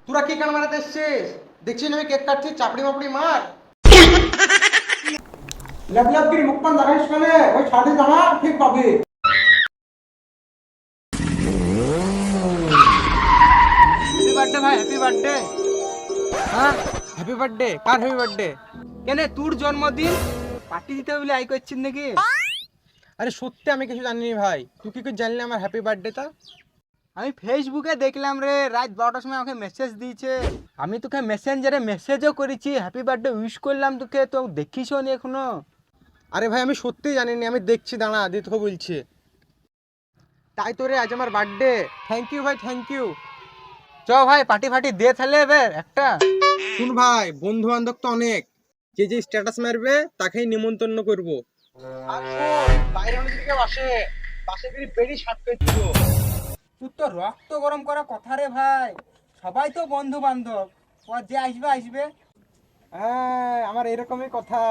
তোরা কি কান মারাতে এসছিস? দেখছিস আমি কেক কাটছি, চাপড়ি মাপড়ি মার। ল্যাপ ল্যাপ করে মুখ পান দেখাইস কেন? ওই ছাড়ি জামা ঠিক পাবি। হ্যাপি বার্থডে ভাই, হ্যাপি বার্থডে। হ্যাঁ, হ্যাপি বার্থডে। কার হ্যাপি বার্থডে? কেন তোর জন্মদিন পার্টি দিতে বলে আই করছিস নাকি? আরে সত্যি আমি কিছু জানিনি ভাই, তুই কি করে জানলি আমার হ্যাপি বার্থডেটা? আমি ফেসবুকে দেখলাম রে, রাত 12টার সময় আমাকে মেসেজ দিয়েছে। আমি তোকে মেসেঞ্জারে মেসেজও করেছি, হ্যাপি বার্থডে উইশ করলাম তোকে, তো দেখিসও নি এখনো। আরে ভাই আমি সত্যিই জানিনি, আমি দেখছি, দাঁড়া দিয়ে তোকে বলছি। তাই তো রে, আজ আমার বার্থডে। থ্যাংক ইউ ভাই, থ্যাংক ইউ। চ ভাই পার্টি ফার্টি দিয়ে তাহলে এবার একটা। শুন ভাই, বন্ধু বান্ধব তো অনেক, যে যে স্ট্যাটাস মারবে তাকেই নিমন্ত্রণ করব। আর শোন, বাইরে অনেক দিকে বাসে করে বেড়ি শার্ট করে দিব। তুই তো রক্ত গরম করা কথা রে ভাই, সবাই তো বন্ধু বান্ধব, ও যে আসবে আসবে। হ্যাঁ আমার এরকমই কথা,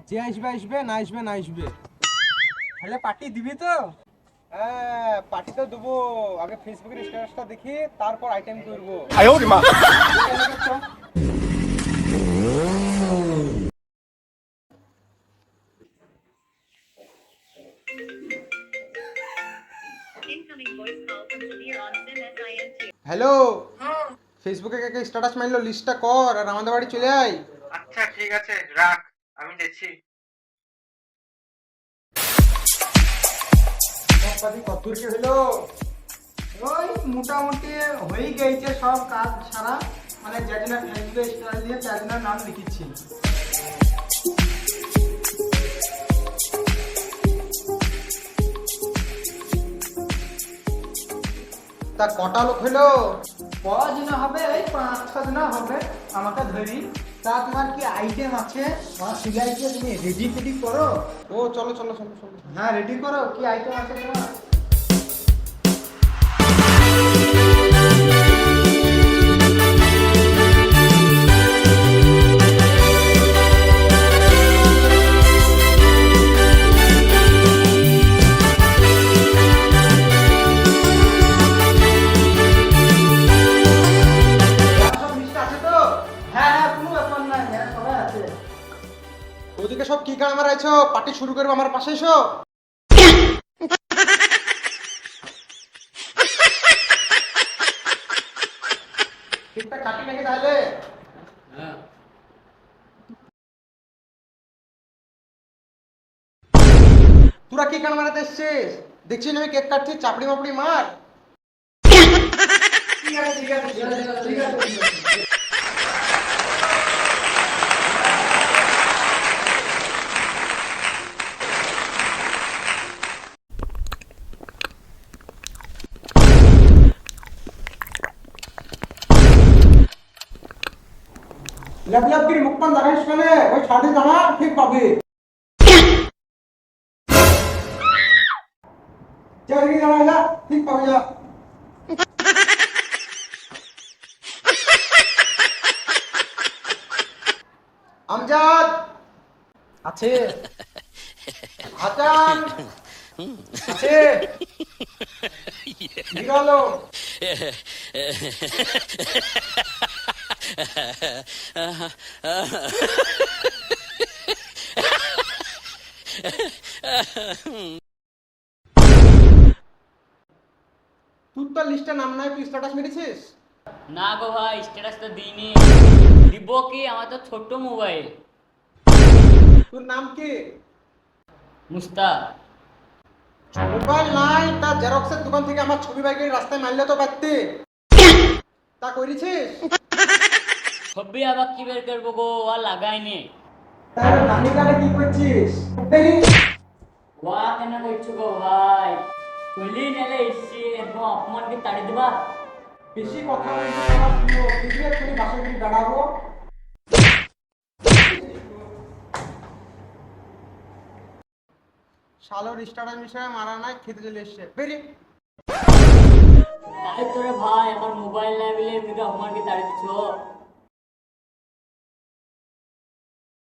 যে আসবে আসবে, না আসবে না আসবে। তাহলে পার্টি দিবি তো? হ্যাঁ পার্টি তো দেবো, আগে ফেসবুকের স্ট্যাটাসটা দেখি তারপর আইটেম করবো। হ্যালো, ফেসবুকে কে কে স্ট্যাটাস মারলো লিস্টটা কর আর আমাদের বাড়ি চলে আয়। আচ্ছা ঠিক আছে, রাখ, আমি দেখছি। কত কি হলো? ওই মোটামুটি হয়ে গেছে সব কাজ ছাড়া, মানে যেদিন ফেসবুকে স্ট্যাটাস দিয়ে তার নাম লিখেছি। তা কটা লোক হলো? কজন হবে? ওই 5-6 জন হবে আমাকে ধরি। তা তোমার কি আইটেম আছে? আমার সিলাইকে তুমি রেডি ফেডি করো। ও চলো চলো চলো চলো, হ্যাঁ রেডি করো, কি আইটেম আছে তোমার? ওদিকে সব কি কারণে মারাইছো? পার্টি শুরু করবো, আমার পাশে এসো। ঠিকঠাক কাটি নাকি তাহলে? তোরা কি কারণে মারাতে এসছিস? দেখছিস আমি কেক কাটছি, চাপড়ি মাপড়ি মার। ঠিক আছে ঠিক আছে ঠিক আছে ঠিক আছে। ল্যাপ ল্যাপ করে মুখ পান দেখাইস কেন? ওই ছাড়ি জামা ঠিক পাবি। চাকরি জামা যা ঠিক পাবি যা। আমজাদ আছে? হাসান আছে? বিড়ালো তুই তো লিস্টে নাম নাই, তুই স্ট্যাটাস মেরেছিস? না গো ভাই, স্ট্যাটাস তো দিইনি। দিব কি, আমার তো ছোট্ট মোবাইল। তোর নাম কি? মুস্তাক। মোবাইল নাই, তা জেরক্সের দোকান থেকে আমার ছবি বাইকে রাস্তায় মারলে তো পারতি। তা করেছিস? ছবি আবার কি বের করবো গো, আর লাগাইনি। তার নানি কানে কি করছিস? ওয়া কেন করছো গো ভাই? চলি নেলে এসছি, একদম অপমানকে তাড়ি দিবা। বেশি কথা বলছিস আমার প্রিয়, তুই এক্ষুনি বাসে গিয়ে দাঁড়াবো। শালোর স্টার্টার মিশায় মারা নাই, খেতে চলে এসছে বেরি। তাহলে তোরে ভাই, আমার মোবাইল নাই বলে এমনিতে অপমানকে তাড়ি দিচ্ছ।